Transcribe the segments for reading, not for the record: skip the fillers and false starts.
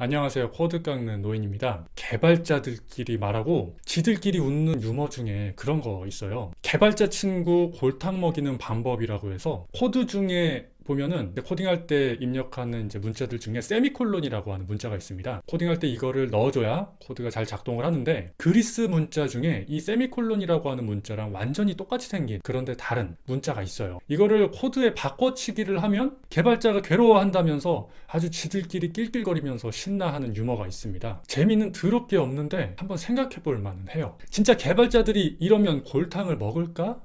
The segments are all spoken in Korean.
안녕하세요. 코드 깎는 노인입니다. 개발자들끼리 말하고 지들끼리 웃는 유머 중에 그런 거 있어요. 개발자 친구 골탕 먹이는 방법이라고 해서 코드 중에 보면은 코딩할 때 입력하는 이제 문자들 중에 세미콜론이라고 하는 문자가 있습니다. 코딩할 때 이거를 넣어줘야 코드가 잘 작동을 하는데, 그리스 문자 중에 이 세미콜론이라고 하는 문자랑 완전히 똑같이 생긴, 그런데 다른 문자가 있어요. 이거를 코드에 바꿔치기를 하면 개발자가 괴로워한다면서 아주 지들끼리 낄낄거리면서 신나하는 유머가 있습니다. 재미는 더럽게 없는데 한번 생각해 볼 만은 해요. 진짜 개발자들이 이러면 골탕을 먹을까?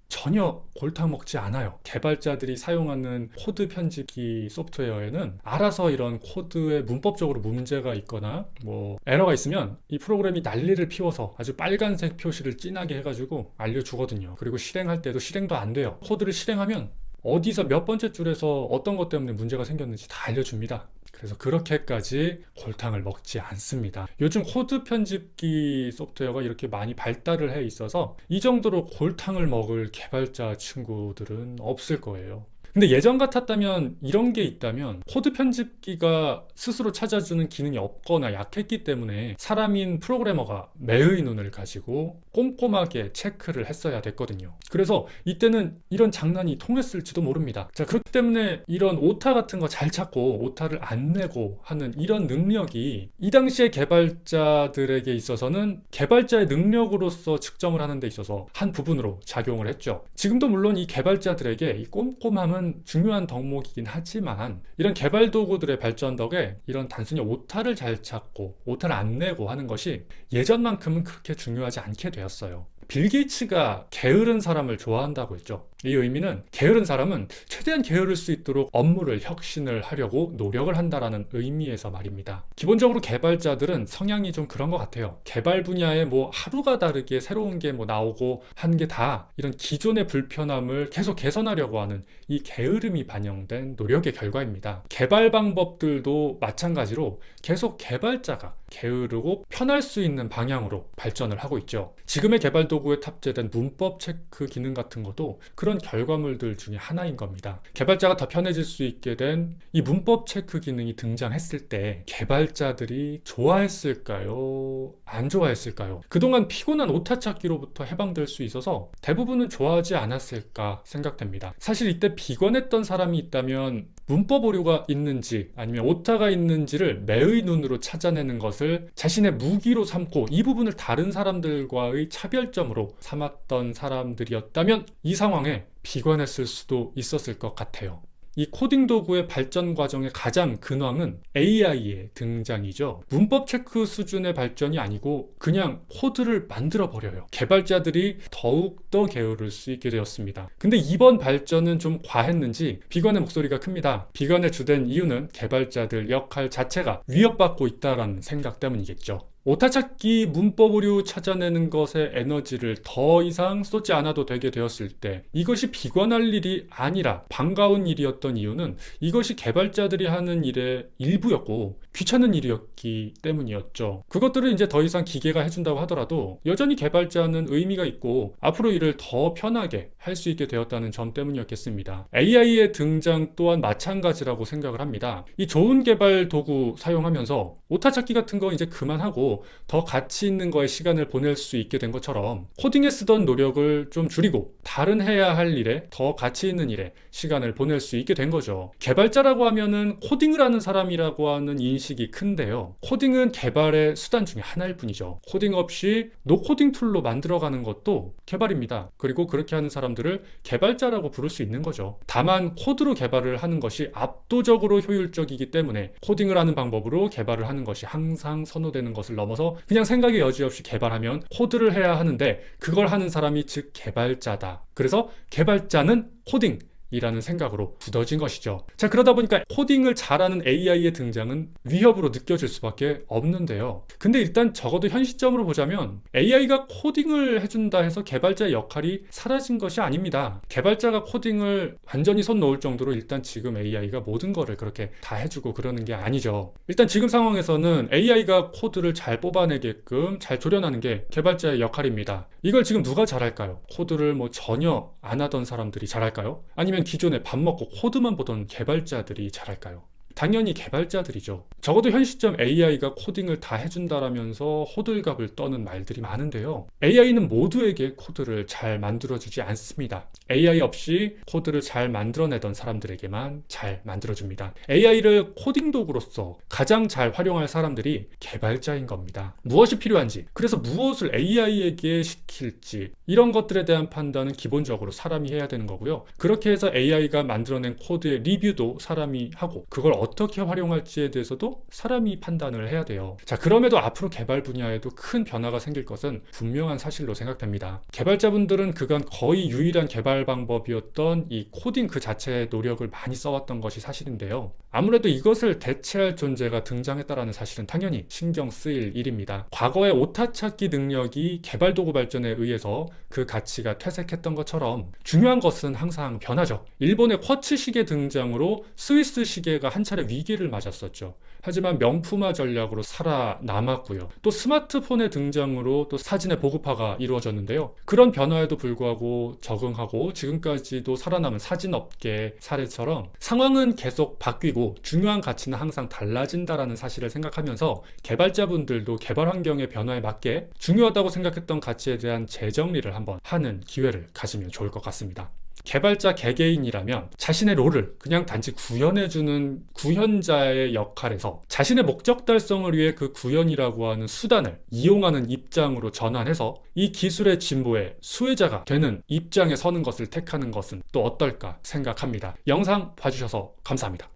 전혀 골탕 먹지 않아요. 개발자들이 사용하는 코드 편집기 소프트웨어에는 알아서 이런 코드에 문법적으로 문제가 있거나 뭐 에러가 있으면 이 프로그램이 난리를 피워서 아주 빨간색 표시를 진하게 해가지고 알려주거든요. 그리고 실행할 때도 실행도 안 돼요. 코드를 실행하면 어디서 몇 번째 줄에서 어떤 것 때문에 문제가 생겼는지 다 알려줍니다. 그래서 그렇게까지 골탕을 먹지 않습니다. 요즘 코드 편집기 소프트웨어가 이렇게 많이 발달을 해 있어서 이 정도로 골탕을 먹을 개발자 친구들은 없을 거예요. 근데 예전 같았다면, 이런 게 있다면 코드 편집기가 스스로 찾아주는 기능이 없거나 약했기 때문에 사람인 프로그래머가 매의 눈을 가지고 꼼꼼하게 체크를 했어야 됐거든요. 그래서 이때는 이런 장난이 통했을지도 모릅니다. 자, 그렇기 때문에 이런 오타 같은 거 잘 찾고 오타를 안 내고 하는 이런 능력이 이 당시의 개발자들에게 있어서는 개발자의 능력으로서 측정을 하는 데 있어서 한 부분으로 작용을 했죠. 지금도 물론 이 개발자들에게 이 꼼꼼함은 중요한 덕목이긴 하지만, 이런 개발 도구들의 발전 덕에 이런 단순히 오타를 잘 찾고 오타를 안 내고 하는 것이 예전만큼은 그렇게 중요하지 않게 되었어요. 빌 게이츠가 게으른 사람을 좋아한다고 했죠. 이 의미는 게으른 사람은 최대한 게으를 수 있도록 업무를 혁신을 하려고 노력을 한다라는 의미에서 말입니다. 기본적으로 개발자들은 성향이 좀 그런 것 같아요. 개발 분야에 뭐 하루가 다르게 새로운 게 뭐 나오고 하는 게 다 이런 기존의 불편함을 계속 개선하려고 하는 이 게으름이 반영된 노력의 결과입니다. 개발 방법들도 마찬가지로 계속 개발자가 게으르고 편할 수 있는 방향으로 발전을 하고 있죠. 지금의 개발 도구에 탑재된 문법 체크 기능 같은 것도 그런 결과물들 중에 하나인 겁니다. 개발자가 더 편해질 수 있게 된 이 문법 체크 기능이 등장했을 때 개발자들이 좋아했을까요? 안 좋아했을까요? 그동안 피곤한 오타 찾기로부터 해방될 수 있어서 대부분은 좋아하지 않았을까 생각됩니다. 사실 이때 비관했던 사람이 있다면 문법 오류가 있는지 아니면 오타가 있는지를 매의 눈으로 찾아내는 것을 자신의 무기로 삼고 이 부분을 다른 사람들과의 차별점으로 삼았던 사람들이었다면 이 상황에 비관했을 수도 있었을 것 같아요. 이 코딩 도구의 발전 과정의 가장 근황은 AI의 등장이죠. 문법 체크 수준의 발전이 아니고 그냥 코드를 만들어 버려요. 개발자들이 더욱더 게으를 수 있게 되었습니다. 근데 이번 발전은 좀 과했는지 비관의 목소리가 큽니다. 비관의 주된 이유는 개발자들 역할 자체가 위협받고 있다는 생각 때문이겠죠. 오타 찾기, 문법 오류 찾아내는 것에 에너지를 더 이상 쏟지 않아도 되게 되었을 때 이것이 비관할 일이 아니라 반가운 일이었던 이유는 이것이 개발자들이 하는 일의 일부였고 귀찮은 일이었기 때문이었죠. 그것들을 이제 더 이상 기계가 해준다고 하더라도 여전히 개발자는 의미가 있고 앞으로 일을 더 편하게 할 수 있게 되었다는 점 때문이었겠습니다. AI의 등장 또한 마찬가지라고 생각을 합니다. 이 좋은 개발 도구 사용하면서 오타 찾기 같은 거 이제 그만하고 더 가치 있는 거에 시간을 보낼 수 있게 된 것처럼 코딩에 쓰던 노력을 좀 줄이고 다른 해야 할 일에, 더 가치 있는 일에 시간을 보낼 수 있게 된 거죠. 개발자라고 하면은 코딩을 하는 사람이라고 하는 인식이 큰데요. 코딩은 개발의 수단 중에 하나일 뿐이죠. 코딩 없이 노코딩 툴로 만들어가는 것도 개발입니다. 그리고 그렇게 하는 사람들을 개발자라고 부를 수 있는 거죠. 다만 코드로 개발을 하는 것이 압도적으로 효율적이기 때문에 코딩을 하는 방법으로 개발을 하는 것이 항상 선호되는 것을 넘어서 그냥 생각의 여지 없이 개발하면 코드를 해야 하는데 그걸 하는 사람이 즉 개발자다. 그래서 개발자는 코딩 이라는 생각으로 굳어진 것이죠. 자, 그러다 보니까 코딩을 잘하는 AI의 등장은 위협으로 느껴질 수밖에 없는데요. 근데 일단 적어도 현 시점으로 보자면 AI가 코딩을 해준다 해서 개발자의 역할이 사라진 것이 아닙니다. 개발자가 코딩을 완전히 손 놓을 정도로 일단 지금 AI가 모든 거를 그렇게 다 해주고 그러는 게 아니죠. 일단 지금 상황에서는 AI가 코드를 잘 뽑아내게끔 잘 조련하는 게 개발자의 역할입니다. 이걸 지금 누가 잘할까요? 코드를 뭐 전혀 안 하던 사람들이 잘할까요? 아니면 기존에 밥 먹고 코드만 보던 개발자들이 잘할까요? 당연히 개발자들이죠. 적어도 현 시점 AI가 코딩을 다 해준다라면서 호들갑을 떠는 말들이 많은데요. AI는 모두에게 코드를 잘 만들어주지 않습니다. AI 없이 코드를 잘 만들어내던 사람들에게만 잘 만들어줍니다. AI를 코딩 도구로서 가장 잘 활용할 사람들이 개발자인 겁니다. 무엇이 필요한지, 그래서 무엇을 AI에게 시킬지, 이런 것들에 대한 판단은 기본적으로 사람이 해야 되는 거고요. 그렇게 해서 AI가 만들어낸 코드의 리뷰도 사람이 하고, 그걸 어떻게 활용할지에 대해서도 사람이 판단을 해야 돼요. 자, 그럼에도 앞으로 개발 분야에도 큰 변화가 생길 것은 분명한 사실로 생각됩니다. 개발자분들은 그간 거의 유일한 개발 방법이었던 이 코딩 그 자체의 노력을 많이 써왔던 것이 사실인데요. 아무래도 이것을 대체할 존재가 등장했다라는 사실은 당연히 신경 쓰일 일입니다. 과거의 오타 찾기 능력이 개발 도구 발전에 의해서 그 가치가 퇴색했던 것처럼 중요한 것은 항상 변하죠. 일본의 쿼츠 시계 등장으로 스위스 시계가 한 차례 위기를 맞았었죠. 하지만 명품화 전략으로 살아남았고요. 또 스마트폰의 등장으로 또 사진의 보급화가 이루어졌는데요. 그런 변화에도 불구하고 적응하고 지금까지도 살아남은 사진업계 사례처럼 상황은 계속 바뀌고 중요한 가치는 항상 달라진다라는 사실을 생각하면서 개발자분들도 개발 환경의 변화에 맞게 중요하다고 생각했던 가치에 대한 재정리를 한번 하는 기회를 가지면 좋을 것 같습니다. 개발자 개개인이라면 자신의 롤을 그냥 단지 구현해주는 구현자의 역할에서 자신의 목적 달성을 위해 그 구현이라고 하는 수단을 이용하는 입장으로 전환해서 이 기술의 진보에 수혜자가 되는 입장에 서는 것을 택하는 것은 또 어떨까 생각합니다. 영상 봐주셔서 감사합니다.